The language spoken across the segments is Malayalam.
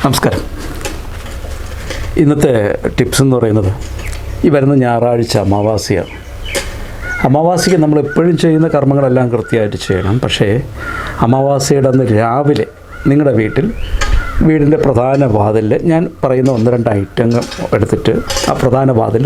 നമസ്കാരം. ഇന്നത്തെ ടിപ്സ് എന്ന് പറയുന്നത് ഈ വരുന്ന ഞായറാഴ്ച അമാവാസിയാണ്. അമാവാസിക്ക് നമ്മൾ എപ്പോഴും ചെയ്യുന്ന കർമ്മങ്ങളെല്ലാം കൃത്യമായിട്ട് ചെയ്യണം. പക്ഷേ അമാവാസിയുടെ അന്ന് രാവിലെ നിങ്ങളുടെ വീടിൻ്റെ പ്രധാന വാതിലിൽ ഞാൻ പറയുന്ന 1-2 ഐറ്റങ്ങൾ എടുത്തിട്ട് ആ പ്രധാന വാതിൽ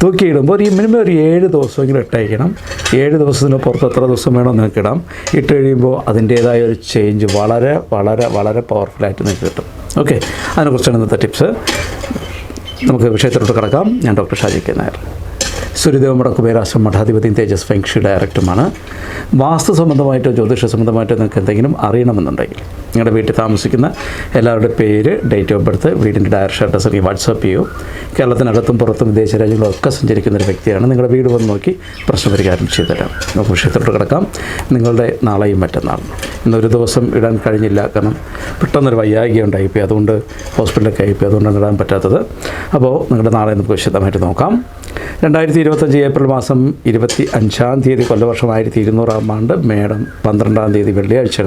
തൂക്കിയിടുമ്പോൾ ഒരു മിനിമം ഒരു 7 ദിവസമെങ്കിലും ഇട്ടയക്കണം. 7 ദിവസത്തിന് പുറത്ത് എത്ര ദിവസം വേണോ നിങ്ങൾക്ക് ഇടാം. ഇട്ട് കഴിയുമ്പോൾ അതിൻ്റേതായ ഒരു ചേഞ്ച് വളരെ വളരെ വളരെ പവർഫുള്ളായിട്ട് നിങ്ങൾക്ക് കിട്ടും. ഓക്കെ, അതിനെക്കുറിച്ചാണ് ഇന്നത്തെ ടിപ്സ്. നമുക്ക് വിഷയത്തിലോട്ട് കിടക്കാം. ഞാൻ ഡോക്ടർ ഷാജി കെ നായർ, സൂര്യദേവമഠ കുബേരാശ്രമം മഠാധിപതിയും തേജസ് ഫെങ്ഷി ഡയറക്ടറുമാണ്. വാസ്തു സംബന്ധമായിട്ടോ ജ്യോതിഷ സംബന്ധമായിട്ടോ നിങ്ങൾക്ക് എന്തെങ്കിലും അറിയണമെന്നുണ്ടെങ്കിൽ നിങ്ങളുടെ വീട്ടിൽ താമസിക്കുന്ന എല്ലാവരുടെ പേര്, ഡേറ്റ് ഓഫ് ബർത്ത്, വീടിൻ്റെ ഡയറക്ഷൻ അഡ്രസ്സ് എനിക്ക് വാട്സാപ്പ് ചെയ്യൂ. കേരളത്തിനകത്തും പുറത്തും വിദേശ രാജ്യങ്ങളൊക്കെ സഞ്ചരിക്കുന്നൊരു വ്യക്തിയാണ്. നിങ്ങളുടെ വീട് വന്ന് നോക്കി പ്രശ്ന പരിഹാരം ചെയ്തു തരാം. നമുക്ക് വിഷയത്തിലോട്ട് കിടക്കാം. നിങ്ങളുടെ നാളെയും മറ്റന്നാളും ഇന്നൊരു ദിവസം ഇടാൻ കഴിഞ്ഞില്ല, കാരണം പെട്ടെന്നൊരു വയ്യായിക ഉണ്ടായിപ്പോയി, അതുകൊണ്ട് ഹോസ്പിറ്റലിലൊക്കെ ആയിപ്പോയി, അതുകൊണ്ടാണ് ഇടാൻ പറ്റാത്തത്. അപ്പോൾ നിങ്ങളുടെ നാളെ നമുക്ക് വിശദമായിട്ട് നോക്കാം. 2025 ഏപ്രിൽ മാസം 25-ാം തീയതി കൊല്ലവർഷം 1200-ാം ആണ്ട് മേടം 12-ാം തീയതി വെള്ളിയാഴ്ച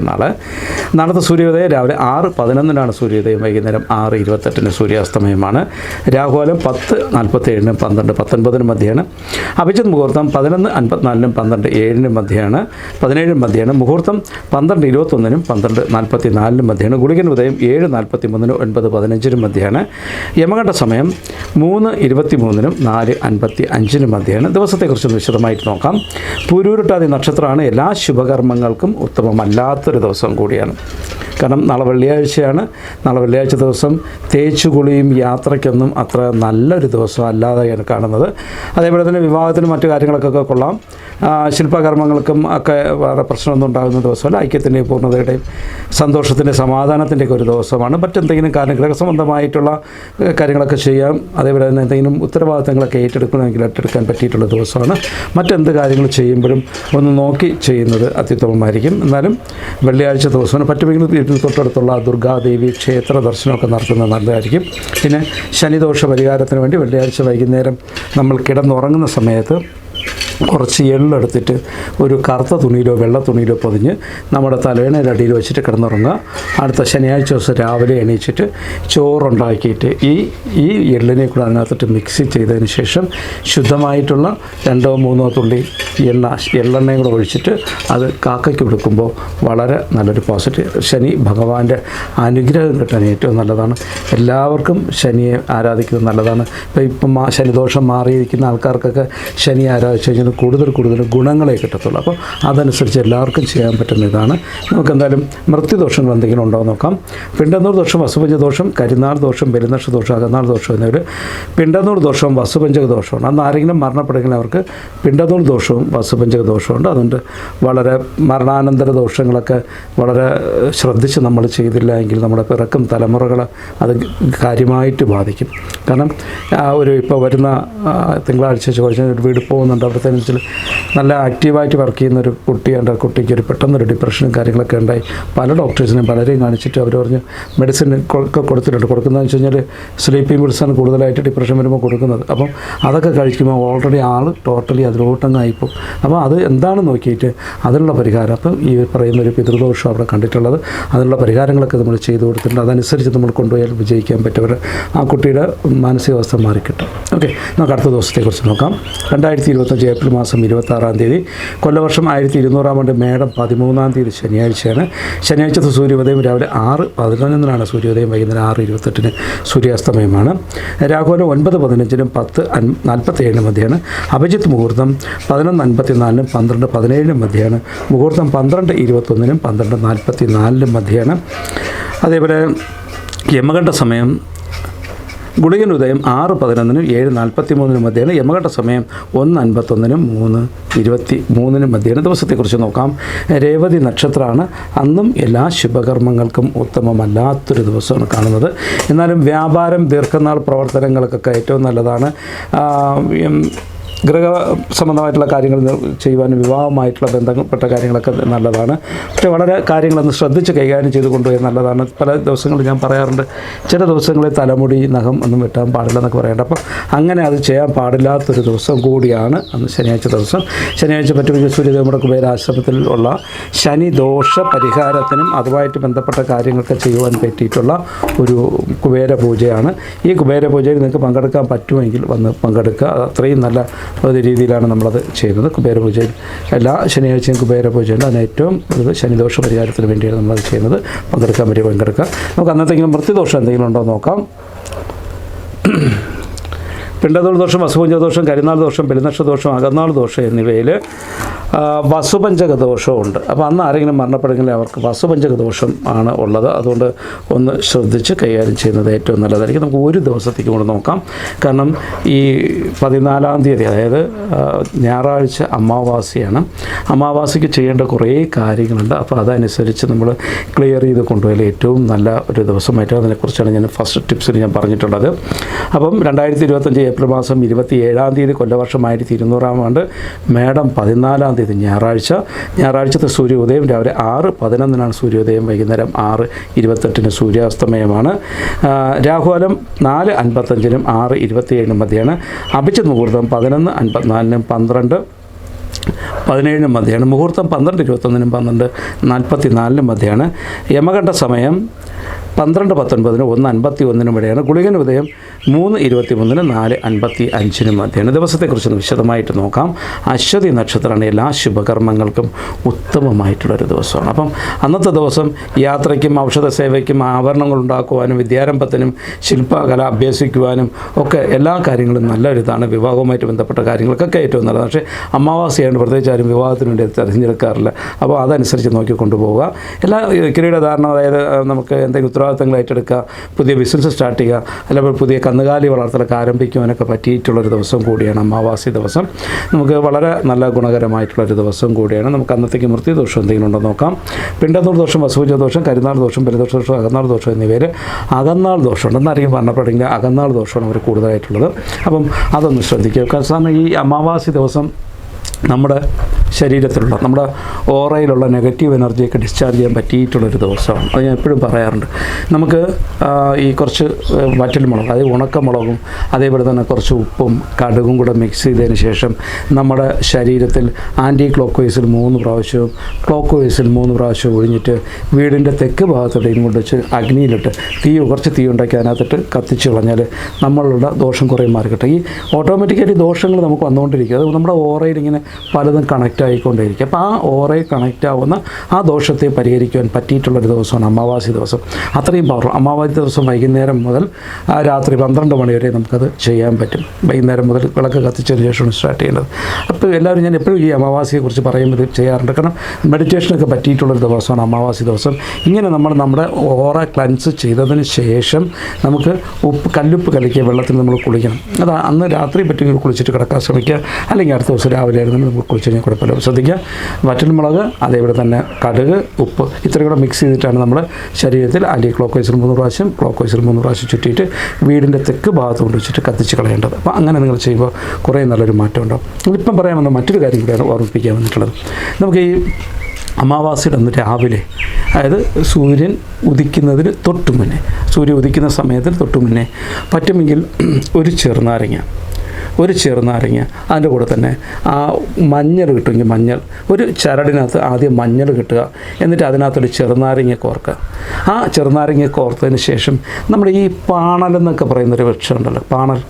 നാളത്തെ സൂര്യോദയം രാവിലെ 6:11 സൂര്യോദയം, വൈകുന്നേരം 6:28 സൂര്യാസ്തമയമാണ്. രാഹുകാലം 10:47 12:19 മധ്യയാണ്. അഭിജിത്ത് മുഹൂർത്തം 11:54 12:07 മധ്യയാണ്. 17 മധ്യയാണ്. മുഹൂർത്തം 12:21 12:44 മധ്യയാണ്. ഗുളികൻ ഉദയം 7:43 9:15 മധ്യയാണ്. യമകണ്ഠ സമയം 3:23 4:55 മധ്യയാണ്. ദിവസത്തെക്കുറിച്ചൊന്ന് വിശദമായിട്ട് നോക്കാം. പൂരൂരുട്ടാതി നക്ഷത്രമാണ്. എല്ലാ ശുഭകർമ്മങ്ങൾക്കും ഉത്തമമല്ലാത്തൊരു ദിവസം കൂടിയാണ്. കാരണം നാളെ വെള്ളിയാഴ്ചയാണ്. നാളെ വെള്ളിയാഴ്ച ദിവസം തേച്ചുകുളിയും യാത്രയ്ക്കൊന്നും അത്ര നല്ലൊരു ദിവസം അല്ലാതെയാണ് കാണുന്നത്. അതേപോലെ തന്നെ വിവാഹത്തിനും മറ്റു കാര്യങ്ങൾക്കൊക്കെ കൊള്ളാം. ശില്പകർമ്മങ്ങൾക്കും ഒക്കെ വേറെ പ്രശ്നമൊന്നും ഉണ്ടാകുന്ന ദിവസമല്ല. ഐക്യത്തിൻ്റെയും പൂർണ്ണതയുടെയും സന്തോഷത്തിൻ്റെ സമാധാനത്തിൻ്റെയൊക്കെ ഒരു ദിവസമാണ്. മറ്റെന്തെങ്കിലും കാര്യം ഗൃഹസംബന്ധമായിട്ടുള്ള കാര്യങ്ങളൊക്കെ ചെയ്യാം. അതേപോലെ തന്നെ എന്തെങ്കിലും ഉത്തരവാദിത്തങ്ങളൊക്കെ ഏറ്റെടുക്കാൻ പറ്റിയിട്ടുള്ള ദിവസമാണ്. മറ്റെന്ത് കാര്യങ്ങൾ ചെയ്യുമ്പോഴും ഒന്ന് നോക്കി ചെയ്യുന്നത് അത്യുത്തമമായിരിക്കും. എന്നാലും വെള്ളിയാഴ്ച ദിവസമാണ്. പറ്റുമെങ്കിൽ വീട്ടിൽ തൊട്ടടുത്തുള്ള ദുർഗാദേവി ക്ഷേത്ര ദർശനമൊക്കെ നടത്തുന്നത് നല്ലതായിരിക്കും. പിന്നെ ശനിദോഷ പരിഹാരത്തിന് വേണ്ടി വെള്ളിയാഴ്ച വൈകുന്നേരം നമ്മൾ കിടന്നുറങ്ങുന്ന സമയത്ത് കുറച്ച് എള്ളെടുത്തിട്ട് ഒരു കറുത്ത തുണിയിലോ വെള്ള തുണിയിലോ പൊതിഞ്ഞ് നമ്മുടെ തലയിണയുടെ അടിയിൽ വെച്ചിട്ട് കിടന്നുറങ്ങുക. അടുത്ത ശനിയാഴ്ച ദിവസം രാവിലെ എണീച്ചിട്ട് ചോറുണ്ടാക്കിയിട്ട് ഈ എള്ളിനെ കൂടെ അതിനകത്തിട്ട് മിക്സ് ചെയ്തതിന് ശേഷം ശുദ്ധമായിട്ടുള്ള 2-3 തുള്ളി എള്ളെണ്ണയും കൂടെ ഒഴിച്ചിട്ട് അത് കാക്കയ്ക്ക് കൊടുക്കുമ്പോൾ വളരെ നല്ലൊരു പോസിറ്റീവ്, ശനി ഭഗവാന്റെ അനുഗ്രഹം കിട്ടാൻ ഏറ്റവും നല്ലതാണ്. എല്ലാവർക്കും ശനിയെ ആരാധിക്കുന്നത് നല്ലതാണ്. ഇപ്പം ശനിദോഷം മാറിയിരിക്കുന്ന ആൾക്കാർക്കൊക്കെ ശനി ആരാധിച്ചു കഴിഞ്ഞാൽ കൂടുതൽ ഗുണങ്ങളെ കിട്ടത്തുള്ളൂ. അപ്പോൾ അതനുസരിച്ച് എല്ലാവർക്കും ചെയ്യാൻ പറ്റുന്ന ഇതാണ്. നമുക്ക് എന്തായാലും മൃത്യുദോഷങ്ങൾ എന്തെങ്കിലും ഉണ്ടോ നോക്കാം. പിണ്ടന്നൂർ ദോഷം, വസുപഞ്ച ദോഷം, കരിനാൾ ദോഷം, ബലിനക്ഷ ദോഷം, അകന്നാൾ ദോഷം എന്നിവർ പിണ്ടന്നൂർ ദോഷവും വസുപഞ്ചക ദോഷമാണ്. അന്ന് ആരെങ്കിലും മരണപ്പെടുമെങ്കിൽ അവർക്ക് പിണ്ടന്നൂർ ദോഷവും വസുപഞ്ചക ദോഷമുണ്ട്. അതുകൊണ്ട് വളരെ മരണാനന്തര ദോഷങ്ങളൊക്കെ വളരെ ശ്രദ്ധിച്ച് നമ്മൾ ചെയ്തില്ല എങ്കിൽ നമ്മുടെ പിറക്കും തലമുറകൾ അത് കാര്യമായിട്ട് ബാധിക്കും. കാരണം ഇപ്പോൾ വരുന്ന തിങ്കളാഴ്ച ചൊവ്വാഴ്ച ഒരു വീട് പോകുന്നുണ്ട്. അവിടുത്തെ നല്ല ആക്റ്റീവായിട്ട് വർക്ക് ചെയ്യുന്നൊരു കുട്ടിയുണ്ട്. കുട്ടിക്ക് ഒരു പെട്ടെന്നൊരു ഡിപ്രഷനും കാര്യങ്ങളൊക്കെ ഉണ്ടായി. പല ഡോക്ടേഴ്സിനെയും പലരെയും കാണിച്ചിട്ട് അവർ പറഞ്ഞ് മെഡിസിൻ ഒക്കെ കൊടുത്തിട്ടുണ്ട്. കൊടുക്കുന്നതെന്ന് വെച്ച് കഴിഞ്ഞാൽ സ്ലീപ്പിംഗ് പിൽസാണ് കൂടുതലായിട്ട് ഡിപ്രഷൻ വരുമ്പോൾ കൊടുക്കുന്നത്. അപ്പം അതൊക്കെ കഴിക്കുമ്പോൾ ഓൾറെഡി ആൾ ടോട്ടലി അതിലോട്ടങ്ങായിപ്പോൾ. അപ്പോൾ അത് എന്താണെന്ന് നോക്കിയിട്ട് അതിനുള്ള പരിഹാരം, അപ്പം ഈ പറയുന്നൊരു പിതൃദോഷം അവിടെ കണ്ടിട്ടുള്ളത്, അതിനുള്ള പരിഹാരങ്ങളൊക്കെ നമ്മൾ ചെയ്തു കൊടുത്തിട്ടുണ്ട്. അതനുസരിച്ച് നമ്മൾ കൊണ്ടുപോയാൽ വിജയിക്കാൻ പറ്റും. ആ കുട്ടിയുടെ മാനസികാവസ്ഥ മാറിക്കിട്ടും. ഓക്കെ, നമുക്ക് അടുത്ത ദിവസത്തെക്കുറിച്ച് നോക്കാം. 2025 ഏപ്രിൽ മാസം 26-ാം തീയതി കൊല്ലവർഷം 1200-ാം ആണ്ട് മേടം 13-ാം തീയതി ശനിയാഴ്ചയാണ്. ശനിയാഴ്ചത്തെ സൂര്യോദയം രാവിലെ 6:11 സൂര്യോദയം, വൈകുന്നേരം 6:27 സൂര്യാസ്തമയമാണ്. രാഹുകാലം 9:15 10:47 മധ്യയാണ്. അഭിജിത്ത് മുഹൂർത്തം 11:54 12:17 മധ്യയാണ്. മുഹൂർത്തം 12:21 12:44 മധ്യയാണ്. അതേപോലെ യമകണ്ഠ സമയം ഗുളികൻ ഉദയം 6:11 7:43 മധ്യയാണ്. യമകണ്ഠ സമയം 1:51 3:23 മധ്യയാണ്. ദിവസത്തെക്കുറിച്ച് നോക്കാം. രേവതി നക്ഷത്രമാണ്. അന്നും എല്ലാ ശുഭകർമ്മങ്ങൾക്കും ഉത്തമമല്ലാത്തൊരു ദിവസമാണ് കാണുന്നത്. എന്നാലും വ്യാപാരം, ദീർഘനാൾ പ്രവർത്തനങ്ങൾക്കൊക്കെ ഏറ്റവും നല്ലതാണ്. ഗൃഹ സംബന്ധമായിട്ടുള്ള കാര്യങ്ങൾ ചെയ്യുവാനും വിവാഹമായിട്ടുള്ള ബന്ധപ്പെട്ട കാര്യങ്ങളൊക്കെ നല്ലതാണ്. പക്ഷേ വളരെ കാര്യങ്ങളൊന്ന് ശ്രദ്ധിച്ച് കൈകാര്യം ചെയ്ത് കൊണ്ടുപോയി നല്ലതാണ്. പല ദിവസങ്ങളിൽ ഞാൻ പറയാറുണ്ട്, ചില ദിവസങ്ങളിൽ തലമുടി നഖം ഒന്നും വെട്ടാൻ പാടില്ലെന്നൊക്കെ പറയാറുണ്ട്. അപ്പോൾ അങ്ങനെ അത് ചെയ്യാൻ പാടില്ലാത്തൊരു ദിവസം കൂടിയാണ് അന്ന് ശനിയാഴ്ച ദിവസം. ശനിയാഴ്ച പറ്റുമെങ്കിൽ സൂര്യദേവയുടെ കുബേരാശ്രമത്തിൽ ഉള്ള ശനിദോഷ പരിഹാരത്തിനും അതുമായിട്ട് ബന്ധപ്പെട്ട കാര്യങ്ങളൊക്കെ ചെയ്യുവാൻ പറ്റിയിട്ടുള്ള ഒരു കുബേര പൂജയാണ്. ഈ കുബേര പൂജയിൽ നിങ്ങൾക്ക് പങ്കെടുക്കാൻ പറ്റുമെങ്കിൽ വന്ന് പങ്കെടുക്കുക. അത്രയും നല്ല ഒരു രീതിയിലാണ് നമ്മളത് ചെയ്യുന്നത്. കുബേരപൂജയിൽ എല്ലാ ശനിയാഴ്ചയും കുബേരപൂജയുണ്ട്. അതിന് ഏറ്റവും ഇത് ശനിദോഷ പരിഹാരത്തിന് വേണ്ടിയാണ് നമ്മളത് ചെയ്യുന്നത്. പങ്കെടുക്കാൻ പറ്റി പങ്കെടുക്കുക. നമുക്ക് അന്നത്തെങ്കിലും മൃത്യുദോഷം എന്തെങ്കിലും ഉണ്ടോ നോക്കാം. പിണ്ടതോൾ ദോഷം, വസുപഞ്ചക ദോഷം, കരിനാൾ ദോഷം, പെരുന്നക്ഷ ദോഷം, അകന്നാൾ ദോഷം എന്നിവയിൽ വസുപഞ്ചക ദോഷമുണ്ട്. അപ്പോൾ അന്ന് ആരെങ്കിലും മരണപ്പെടുമെങ്കിൽ അവർക്ക് വസുപഞ്ചക ദോഷം ആണ് ഉള്ളത്. അതുകൊണ്ട് ഒന്ന് ശ്രദ്ധിച്ച് കൈകാര്യം ചെയ്യുന്നത് ഏറ്റവും നല്ലതായിരിക്കും. നമുക്ക് ഒരു ദിവസത്തേക്ക് കൂടെ നോക്കാം. കാരണം ഈ 14-ാം തീയതി, അതായത് ഞായറാഴ്ച അമാവാസിയാണ്. അമാവാസിക്ക് ചെയ്യേണ്ട കുറേ കാര്യങ്ങളുണ്ട്. അപ്പോൾ അതനുസരിച്ച് നമ്മൾ ക്ലിയർ ചെയ്ത് കൊണ്ടുപോയാൽ ഏറ്റവും നല്ല ഒരു ദിവസമായിട്ട് അതിനെക്കുറിച്ചാണ് ഞാൻ ഫസ്റ്റ് ടിപ്സിൽ ഞാൻ പറഞ്ഞിട്ടുള്ളത്. അപ്പം 2025 ഏപ്രിൽ മാസം 27-ാം തീയതി കൊല്ലവർഷം 1200-ാം ആണ്ട് മേടം 14-ാം തീയതി ഞായറാഴ്ചത്തെ സൂര്യോദയം രാവിലെ 6:11 സൂര്യോദയം, വൈകുന്നേരം 6:28 സൂര്യാസ്തമയമാണ്. രാഹുകാലം 4:55 6:27 മധ്യയാണ്. അഭിജിത്ത് മുഹൂർത്തം 11:54 12:17 മധ്യയാണ്. മുഹൂർത്തം 12:21 12:44 മധ്യയാണ്. യമകണ്ഠ സമയം 12:19 1:51 വരെയാണ്. ഗുളികൻ ഉദയം 3:23 4:55 മധ്യയാണ്. ദിവസത്തെക്കുറിച്ചൊന്ന് വിശദമായിട്ട് നോക്കാം. അശ്വതി നക്ഷത്രമാണ് എല്ലാ ശുഭകർമ്മങ്ങൾക്കും ഉത്തമമായിട്ടുള്ളൊരു ദിവസമാണ്. അപ്പം അന്നത്തെ ദിവസം യാത്രയ്ക്കും ഔഷധ സേവയ്ക്കും ആഭരണങ്ങൾ ഉണ്ടാക്കുവാനും വിദ്യാരംഭത്തിനും ശില്പകല അഭ്യസിക്കുവാനും ഒക്കെ എല്ലാ കാര്യങ്ങളും നല്ലൊരിതാണ്. വിവാഹവുമായിട്ട് ബന്ധപ്പെട്ട കാര്യങ്ങൾക്കൊക്കെ ഏറ്റവും നല്ലതാണ്. പക്ഷേ അമാവാസിയാണ്, പ്രത്യേകിച്ച് ആരും വിവാഹത്തിന് വേണ്ടി തിരഞ്ഞെടുക്കാറില്ല. അപ്പോൾ അതനുസരിച്ച് നോക്കി കൊണ്ടുപോവുക. എല്ലാ കിരീടധാരണം, അതായത് നമുക്ക് എന്തെങ്കിലും ഉത്തരവാദിത്തങ്ങൾ ഏറ്റെടുക്കുക, പുതിയ ബിസിനസ് സ്റ്റാർട്ട് ചെയ്യുക, അല്ലെങ്കിൽ പുതിയ കന്നുകാലി വളർത്തലൊക്കെ ആരംഭിക്കുവാനൊക്കെ പറ്റിയിട്ടുള്ളൊരു ദിവസം കൂടിയാണ് അമാവാസി ദിവസം. നമുക്ക് വളരെ നല്ല ഗുണകരമായിട്ടുള്ളൊരു ദിവസം കൂടിയാണ്. നമുക്ക് അന്നത്തേക്ക് മൃത്യുദോഷം എന്തെങ്കിലും ഉണ്ടോ നോക്കാം. പിണ്ടനൂർ ദോഷം, വസുപൂജ ദോഷം, കരിനാൾ ദോഷം, പെരുദോഷ ദോഷം, അകന്നാൾ ദോഷം എന്നിവയിൽ അകന്നാൾ ദോഷമുണ്ട്. എന്നായിരിക്കും പറഞ്ഞപ്പെടുമെങ്കിൽ അകന്നാൾ ദോഷമാണ് അവർ കൂടുതലായിട്ടുള്ളത്. അപ്പം അതൊന്ന് ശ്രദ്ധിക്കുക. കാരണം ഈ അമാവാസി ദിവസം നമ്മുടെ ശരീരത്തിലുള്ള, നമ്മുടെ ഓറയിലുള്ള നെഗറ്റീവ് എനർജിയൊക്കെ ഡിസ്ചാർജ് ചെയ്യാൻ പറ്റിയിട്ടുള്ളൊരു ദിവസമാണ്. അത് ഞാൻ എപ്പോഴും പറയാറുണ്ട്. നമുക്ക് ഈ കുറച്ച് വറ്റൽമുളക്, അതായത് ഉണക്കമുളകും അതേപോലെ തന്നെ കുറച്ച് ഉപ്പും കടുകും കൂടെ മിക്സ് ചെയ്തതിന് ശേഷം നമ്മുടെ ശരീരത്തിൽ ആൻറ്റി ക്ലോക്ക് വൈസിൽ 3 പ്രാവശ്യവും ക്ലോക്ക് വൈസിൽ 3 പ്രാവശ്യവും ഒഴിഞ്ഞിട്ട് വീടിൻ്റെ തെക്ക് ഭാഗത്തോടെയും കൊണ്ട് വെച്ച് അഗ്നിയിലിട്ട് കുറച്ച് തീ ഉണ്ടാക്കി അതിനകത്തിട്ട് കത്തിച്ച് കളഞ്ഞാൽ നമ്മളുടെ ദോഷം കുറേ മാറി കിട്ടും. ഈ ഓട്ടോമാറ്റിക്കായിട്ട് ദോഷങ്ങൾ നമുക്ക് വന്നുകൊണ്ടിരിക്കും. അത് നമ്മുടെ ഓറയിൽ ഇങ്ങനെ പലതും കണക്റ്റ് ആയിക്കൊണ്ടേയിരിക്കും. അപ്പോൾ ആ ഓറയിൽ കണക്റ്റ് ആവുന്ന ആ ദോഷത്തെ പരിഹരിക്കുവാൻ പറ്റിയിട്ടുള്ളൊരു ദിവസമാണ് അമാവാസി ദിവസം. അത്രയും പവർ. അമാവാസി ദിവസം വൈകുന്നേരം മുതൽ രാത്രി 12 മണി വരെ നമുക്കത് ചെയ്യാൻ പറ്റും. വൈകുന്നേരം മുതൽ വിളക്ക് കത്തിച്ചതിന് ശേഷമാണ് സ്റ്റാർട്ട് ചെയ്യേണ്ടത്. അപ്പോൾ എല്ലാവരും, ഞാൻ എപ്പോഴും ഈ അമാവാസിയെക്കുറിച്ച് പറയുമ്പോൾ ചെയ്യാറുണ്ട്. കാരണം മെഡിറ്റേഷനൊക്കെ പറ്റിയിട്ടുള്ളൊരു ദിവസമാണ് അമാവാസി ദിവസം. ഇങ്ങനെ നമ്മുടെ ഓറ ക്ലൻസ് ചെയ്തതിന് ശേഷം നമുക്ക് കല്ലുപ്പ് കലക്കിയ വെള്ളത്തിൽ നമ്മൾ കുളിക്കണം. അത് അന്ന് രാത്രി പറ്റുമെങ്കിൽ കുളിച്ചിട്ട് കിടക്കാൻ ശ്രമിക്കുക. അല്ലെങ്കിൽ അടുത്ത ദിവസം രാവിലെ ആയിരുന്നു നമുക്ക് കുളിച്ച് കഴിഞ്ഞാൽ കുഴപ്പമില്ല. ശ്രദ്ധിക്കുക, വറ്റൽമുളക് അതേപോലെ തന്നെ കടുക്, ഉപ്പ് ഇത്രയും കൂടെ മിക്സ് ചെയ്തിട്ടാണ് നമ്മൾ ശരീരത്തിൽ ആൻറ്റി ക്ലോക്ക് വൈസിൽ 3 പ്രാവശ്യം ക്ലോക്ക് വൈസിൽ 3 പ്രാവശ്യം ചുറ്റിയിട്ട് വീടിൻ്റെ തെക്ക് ഭാഗത്ത് കൊണ്ട് വെച്ചിട്ട് കത്തിച്ച് കളയേണ്ടത്. അപ്പോൾ അങ്ങനെ നിങ്ങൾ ചെയ്യുമ്പോൾ കുറേ നല്ലൊരു മാറ്റം ഉണ്ടാവും. ഇപ്പം പറയാൻ വന്ന മറ്റൊരു കാര്യം കൂടെയാണ് ഓർമ്മിപ്പിക്കാൻ വന്നിട്ടുള്ളത്. നമുക്ക് ഈ അമാവാസിയുടെ അന്ന് രാവിലെ, അതായത് സൂര്യൻ ഉദിക്കുന്നതിന് തൊട്ട് മുന്നേ, സൂര്യൻ ഉദിക്കുന്ന സമയത്തിന് തൊട്ട് മുന്നേ പറ്റുമെങ്കിൽ ഒരു ചെറുനാരങ്ങ അതിൻ്റെ കൂടെ തന്നെ ആ മഞ്ഞൾ കിട്ടുമെങ്കിൽ മഞ്ഞൾ, ഒരു ചരടിനകത്ത് ആദ്യം മഞ്ഞൾ കിട്ടുക, എന്നിട്ട് അതിനകത്തൊരു ചെറുനാരങ്ങ കോർക്കുക. ആ ചെറുനാരങ്ങ കോർത്തതിന് ശേഷം നമ്മുടെ ഈ പാണലെന്നൊക്കെ പറയുന്നൊരു വൃക്ഷമുണ്ടല്ലോ, പാണൽ,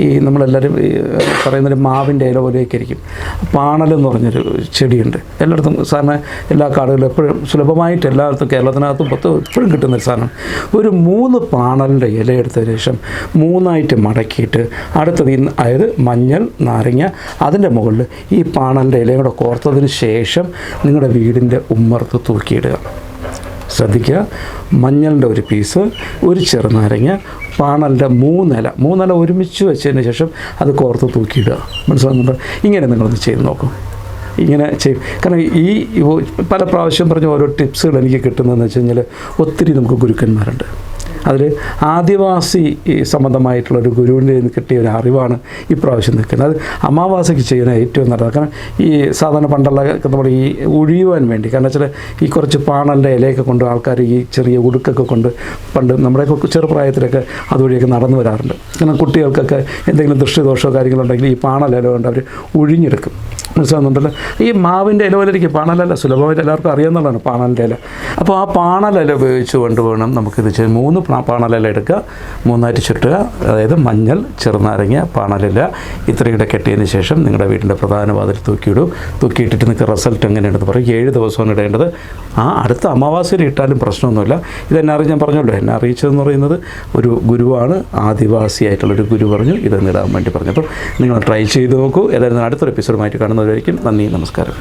ഈ നമ്മളെല്ലാവരും പറയുന്നൊരു മാവിൻ്റെ ഇല പോലെയൊക്കെ ഇരിക്കും. പാണലെന്ന് പറഞ്ഞൊരു ചെടിയുണ്ട്. എല്ലായിടത്തും സാറിന് എല്ലാ കാടുകളിലും എപ്പോഴും സുലഭമായിട്ട് എല്ലായിടത്തും കേരളത്തിനകത്തും എപ്പോഴും കിട്ടുന്നൊരു സാധനം. ഒരു 3 പാണലിൻ്റെ ഇല എടുത്തതിന് ശേഷം 3ആയിട്ട് മടക്കിയിട്ട് അടുത്തത്, അതായത് മഞ്ഞൾ, നാരങ്ങ, അതിൻ്റെ മുകളിൽ ഈ പാണലിൻ്റെ ഇലയും കൂടെ കോർത്തതിന് ശേഷം നിങ്ങളുടെ വീടിൻ്റെ ഉമ്മർത്ത് തൂക്കിയിടുക. ശ്രദ്ധിക്കുക, മഞ്ഞളിൻ്റെ ഒരു പീസ്, ഒരു ചെറുനാരങ്ങ, പാണലിൻ്റെ 3 ഇല ഒരുമിച്ച് വെച്ചതിന് ശേഷം അത് കോർത്ത് തൂക്കിയിടുക. മനസ്സിലാകുന്നുണ്ടോ? ഇങ്ങനെ നിങ്ങളൊന്ന് ചെയ്ത് നോക്കും. ഇങ്ങനെ ചെയ്യും. കാരണം ഈ പല പ്രാവശ്യം പറഞ്ഞ ഓരോ ടിപ്സുകൾ എനിക്ക് കിട്ടുന്നതെന്ന് വെച്ച് കഴിഞ്ഞാൽ ഒത്തിരി നമുക്ക് ഗുരുക്കന്മാരുണ്ട്. അതിൽ ആദിവാസി സംബന്ധമായിട്ടുള്ളൊരു ഗുരുവിൻ്റെ നിന്ന് കിട്ടിയ ഒരു അറിവാണ് ഇപ്രാവശ്യം നിൽക്കുന്നത്. അത് അമാവാസിക്ക് ചെയ്യുന്ന ഏറ്റവും നല്ലത്. കാരണം ഈ സാധാരണ പണ്ടുള്ള നമ്മൾ ഈ ഒഴിയുവാൻ വേണ്ടി, കാരണം വെച്ചാൽ ഈ കുറച്ച് പാണലിൻ്റെ ഇലയൊക്കെ കൊണ്ട് ആൾക്കാർ ഈ ചെറിയ ഉടുക്കൊക്കെ കൊണ്ട് പണ്ട് നമ്മുടെയൊക്കെ ചെറുപ്രായത്തിലൊക്കെ അതുവഴിയൊക്കെ നടന്നു വരാറുണ്ട്. കാരണം കുട്ടികൾക്കൊക്കെ എന്തെങ്കിലും ദൃഷ്ടിദോഷമോ കാര്യങ്ങളുണ്ടെങ്കിൽ ഈ പാണലില കൊണ്ട് അവർ ഒഴിഞ്ഞെടുക്കും. മനസ്സിലാകുന്നുണ്ടല്ലോ. ഈ മാവിൻ്റെ ഇല പോലെ ഇരിക്കും, പാണലല്ല സുലഭമായിട്ട് എല്ലാവർക്കും അറിയാവുന്നതാണ് പാണലിൻ്റെ ഇല. അപ്പോൾ ആ പാണലില ഉപയോഗിച്ച് കൊണ്ടുവേണം നമുക്കിത് ചെയ്യാൻ. 3 പാണലില എടുക്കുക, 3ആയിട്ട് ചുറ്റുക. അതായത് മഞ്ഞൾ, ചെറുനാരങ്ങ, പാണലില ഇത്രയും കൂടെ കെട്ടിയതിന് ശേഷം നിങ്ങളുടെ വീടിൻ്റെ പ്രധാന വാതിൽ തൂക്കിയിടും. തൂക്കിയിട്ടിട്ട് നിങ്ങൾക്ക് റിസൾട്ട് എങ്ങനെയുണ്ടെന്ന് പറയും. 7 ദിവസമാണ് ഇടേണ്ടത്. അടുത്ത അമാവാസ്യയിൽ ഇട്ടാലും പ്രശ്നമൊന്നുമില്ല. ഇതെന്നെ ഞാൻ പറഞ്ഞല്ലോ, എന്നെ അറിയിച്ചതെന്ന് പറയുന്നത് ഒരു ഗുരുവാണ്, ആദിവാസിയായിട്ടുള്ളൊരു ഗുരു പറഞ്ഞു ഇതെന്നിടാൻ വേണ്ടി പറഞ്ഞു. അപ്പോൾ നിങ്ങൾ ട്രൈ ചെയ്ത് നോക്കൂ. ഏതായാലും അടുത്തൊരു എപ്പിസോഡുമായിട്ട് കാണുന്നവരായിരിക്കും. നന്ദി, നമസ്കാരം.